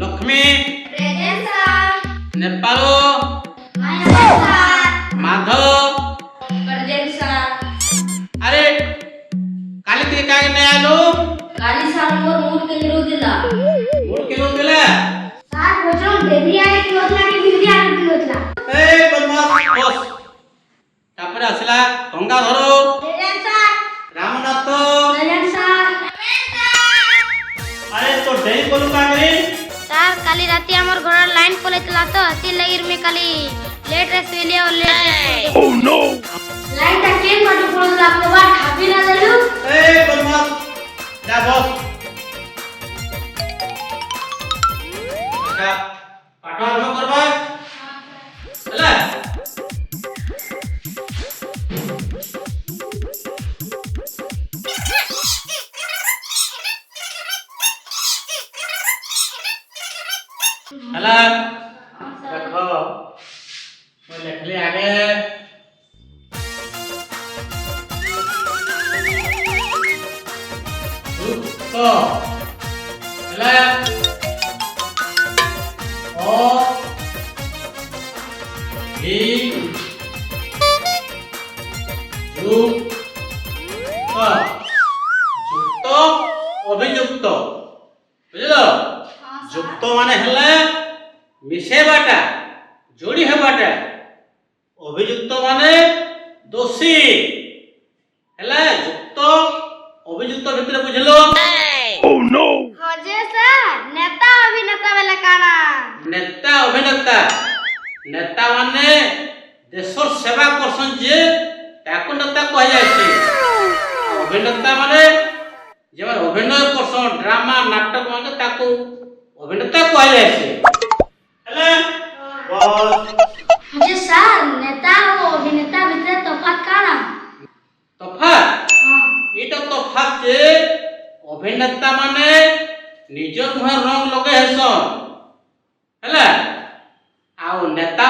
Lakshmi present sir. नेपालो sir. Madhav present sir. अरे काली ते काय नाही आलो काली सर मोर मूड के विरोध दिला मूड केलो दिला सर बोचो डेली आले की होतला की बिल्ली आले की होतला ए बदमाश बस तापर असला गंगा धरो present sir. Ramnath present sir. अरे तो डेरी बोलू का करी सर काली राती हमर घर लाइन पलेतला तो ती लगिर में काली लेट रे सुइले और लेट ओह नो लाइन ता केन माटी पड़ला आपको बात खाबी ना देलु ए बदमाश जा बस पाठ आरंभ करबा ହେଲା ହେଲା देखो मैं लिखली आगे तो ହେଲା ओ भी युक्त अभियुक्त बुझलो युक्त माने हला मिसेबाटा जोड़ी हेबाटा अभियुक्त माने दोषी हला युक्त अभियुक्त भितर बुझलो ओह नो होजे सर नेता अभिनेता बेला काना नेता अभिनेता नेता माने देशर सेवा करसन जे ताको नेता कह जायछि अभिनेता माने जे अभिनय करसन ड्रामा नाटक माने ताको अभिनेता कह जायछि हेले बस होजे सर नेता और अभिनेता भितर तफात काना तफात एटा तफात जे अभिनेता माने निजर मुहे रंग लगे हेसन हेला आ नेता